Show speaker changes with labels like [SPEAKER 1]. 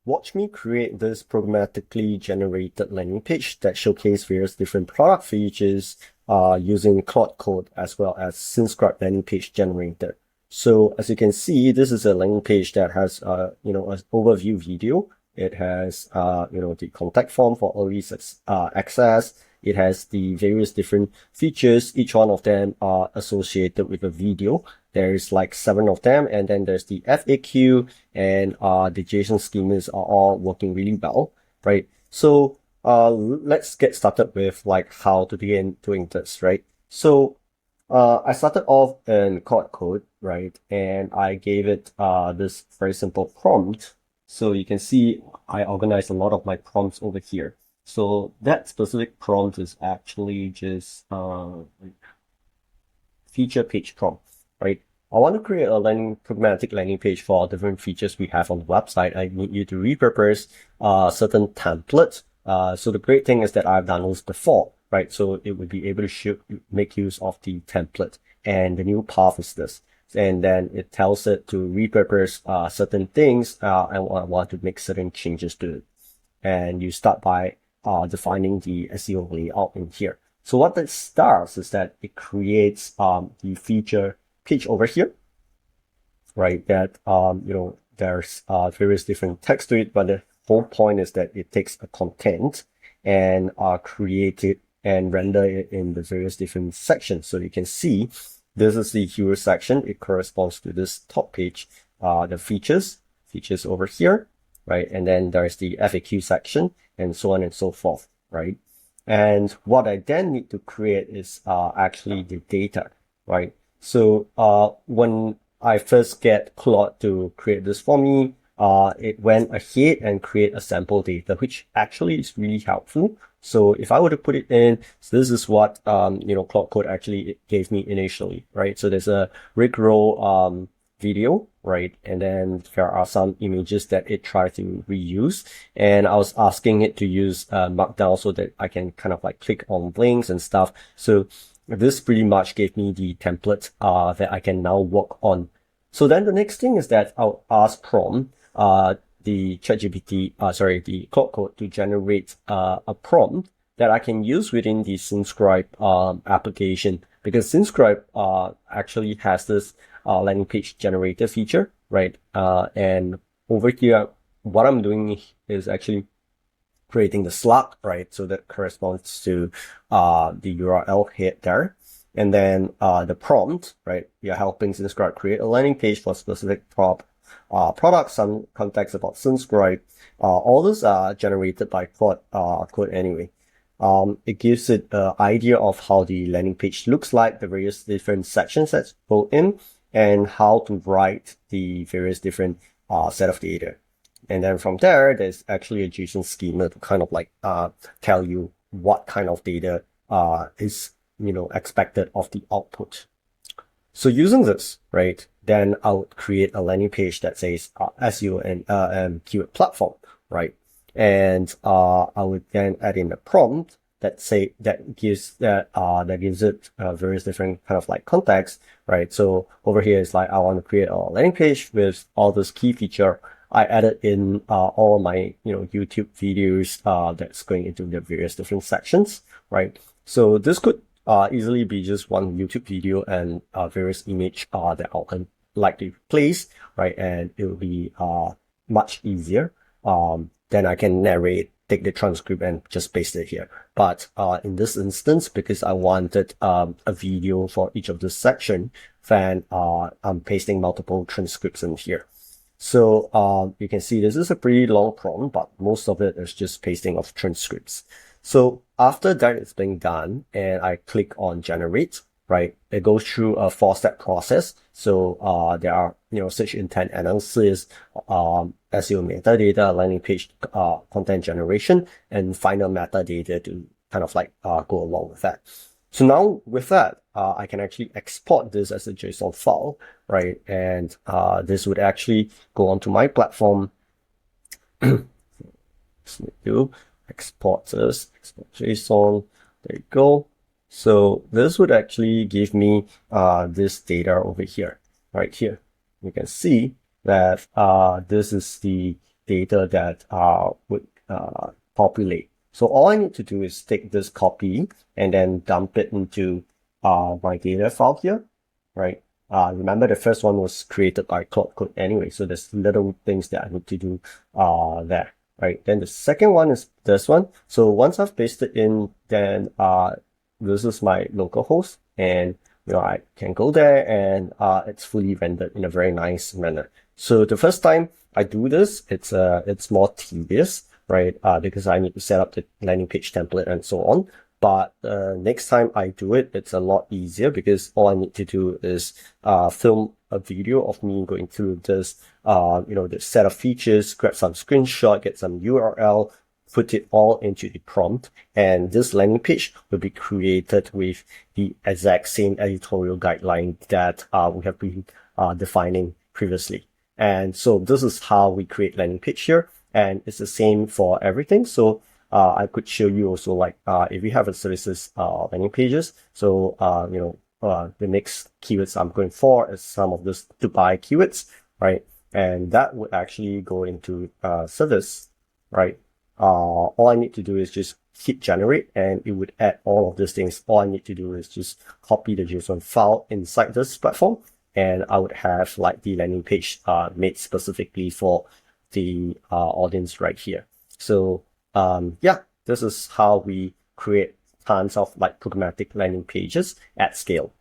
[SPEAKER 1] watch me create this programmatically generated landing page that showcases various different product features using Claude Code as well as Synscribe landing page generator. So as you can see, this is a landing page that has an overview video. It has the contact form for early access. It has the various different features. Each one of them are associated with a video. There's like 7 of them, and then there's the FAQ, and the JSON schemas are all working really well, right? So let's get started with like how to begin doing this, right? So I started off in Claude Code, right? And I gave it this very simple prompt. So you can see I organized a lot of my prompts over here. So that specific prompt is actually just feature page prompt, right? I want to create a programmatic landing page for different features we have on the website. I need you to repurpose certain templates. So the great thing is that I've done this before, right? So it would be able to make use of the template. And the new path is this. And then it tells it to repurpose certain things and I want to make certain changes to it. And you start by defining the SEO layout in here. So what this does is that it creates the feature page over here, right? That there's various different text to it, but the whole point is that it takes a content and create it and render it in the various different sections. So you can see this is the hero section. It corresponds to this top page, the features over here, right? And then there's the FAQ section and so on and so forth, right? And what I then need to create is actually the data, right? So when I first get Claude to create this for me, it went ahead and create a sample data, which actually is really helpful. So if I were to put it in, so this is what Claude Code actually gave me initially, right? So there's a Rickroll video, right? And then there are some images that it tried to reuse. And I was asking it to use Markdown so that I can kind of like click on links and stuff. So this pretty much gave me the template that I can now work on. So then the next thing is that I'll ask prompt the the Claude Code to generate a prompt that I can use within the Synscribe application, because Synscribe actually has this landing page generator feature, right? And over here, what I'm doing is actually creating the slug, right? So that corresponds to the URL head there. And then the prompt, right? We are helping Synscribe create a landing page for specific products, some context about Synscribe. All those are generated by Claude Code anyway. It gives it an idea of how the landing page looks like, the various different sections that's pulled in, and how to write the various different set of data. And then from there, there's actually a JSON schema to kind of like tell you what kind of data is expected of the output. So using this, right, then I would create a landing page that says SEO and keyword platform, right? And I would then add in a prompt that gives it various different kind of like context, right? So over here is like I want to create a landing page with all this key feature. I added in all my YouTube videos that's going into the various different sections, right? So this could easily be just one YouTube video and various image that I'll likely place, right? And it will be much easier. Then I can narrate, take the transcript and just paste it here. But in this instance, because I wanted a video for each of this section, then I'm pasting multiple transcripts in here. So you can see this is a pretty long prompt, but most of it is just pasting of transcripts. So after that is being done and I click on generate, right, it goes through a 4-step process. So there are search intent analysis, SEO metadata, landing page content generation, and final metadata to kind of like go along with that. So now with that, I can actually export this as a JSON file, right? And this would actually go onto my platform. Export this, export JSON. There you go. So this would actually give me this data over here, right here. You can see that this is the data that would populate. So all I need to do is take this copy and then dump it into my data file here, right? Remember the first one was created by Claude Code anyway, so there's little things that I need to do there, right? Then the second one is this one. So once I've pasted in, then this is my local host, and I can go there and it's fully rendered in a very nice manner. So the first time I do this, it's more tedious, right? Because I need to set up the landing page template and so on. But next time I do it, it's a lot easier because all I need to do is film a video of me going through this, the set of features, grab some screenshot, get some URL, put it all into the prompt, and this landing page will be created with the exact same editorial guideline that we have been defining previously. And so this is how we create landing page here, and it's the same for everything. So I could show you also, like if you have a services landing pages. So the next keywords I'm going for is some of this to buy keywords, right? And that would actually go into service, right? All I need to do is just hit generate, and it would add all of these things. All I need to do is just copy the JSON file inside this platform, and I would have like the landing page made specifically for the audience right here. So yeah, this is how we create tons of like programmatic landing pages at scale.